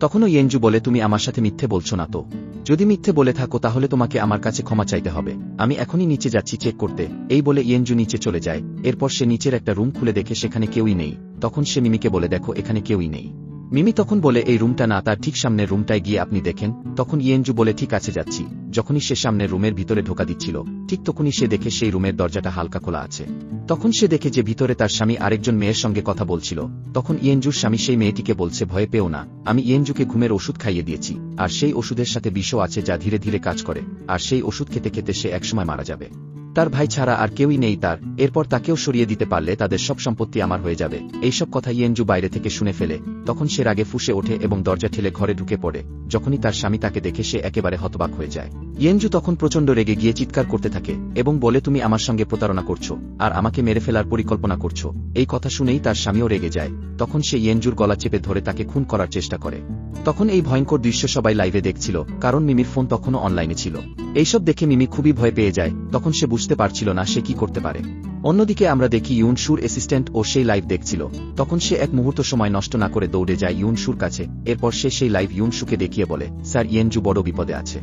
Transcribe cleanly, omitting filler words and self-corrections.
তখনও ইয়েনজু বলে, তুমি আমার সাথে মিথ্যে বলছো না তো? যদি মিথ্যে বলে থাকো তাহলে তোমাকে আমার কাছে ক্ষমা চাইতে হবে। আমি এখনই নিচে যাচ্ছি চেক করতে। এই বলে ইয়েনজু নিচে চলে যায়। এরপর সে নিচের একটা রুম খুলে দেখে সেখানে কেউই নেই। তখন সে মিমিকে বলে, দেখো এখানে কেউই নেই। মিমি তখন বলে, এই রুমটা না, তার ঠিক সামনের রুমটায় গিয়ে আপনি দেখেন। তখন ইয়েনজু বলে, ঠিক আছে যাচ্ছি। যখনই সে সামনের রুমের ভিতরে ঢোকা দিচ্ছিল, ঠিক তখনই সে দেখে সেই রুমের দরজাটা হালকা খোলা আছে। তখন সে দেখে যে ভিতরে তার স্বামী আরেকজন মেয়ের সঙ্গে কথা বলছিল। তখন ইয়েনজুর স্বামী সেই মেয়েটিকে বলছে, ভয় পেও না, আমি ইয়েনজুকে ঘুমের ওষুধ খাইয়ে দিয়েছি, আর সেই ওষুধের সাথে বিষও আছে যা ধীরে ধীরে কাজ করে, আর সেই ওষুধ খেতে খেতে সে একসময় মারা যাবে। তার ভাই ছাড়া আর কেউই নেই তার, এরপর তাকেও সরিয়ে দিতে পারলে তাদের সব সম্পত্তি আমার হয়ে যাবে। এইসব কথা ইয়েনজু বাইরে থেকে শুনে ফেলে। তখন সে রাগে ফুঁসে ওঠে এবং দরজা ঠেলে ঘরে ঢুকে পড়ে। যখনই তার স্বামী তাকে দেখে সে একেবারে হতবাক হয়ে যায়। ইয়েনজু তখন প্রচণ্ড রেগে গিয়ে চিৎকার করতে থাকে এবং বলে, তুমি আমার সঙ্গে প্রতারণা করছো আর আমাকে মেরে ফেলার পরিকল্পনা করছো। এই কথা শুনেই তার স্বামীও রেগে যায়। তখন সে ইয়েনজুর গলা চেপে ধরে তাকে খুন করার চেষ্টা করে। তখন এই ভয়ঙ্কর দৃশ্য সবাই লাইভে দেখছিল, কারণ মিমির ফোন তখনও অনলাইনে ছিল। এইসব দেখে মিমি খুবই ভয় পেয়ে যায়। তখন সে বুঝতে পারছিল না সে কি করতে পারে। অন্যদিকে আমরা দেখি ইউনশুর অ্যাসিস্ট্যান্ট ও সেই লাইভ দেখছিল। তখন সে এক মুহূর্ত সময় নষ্ট না করে দৌড়ে যায় ইউনশুর কাছে। এরপর সে সেই লাইভ ইউনশুকে দেখিয়ে বলে, স্যার ইয়েনজু বড় বিপদে আছে।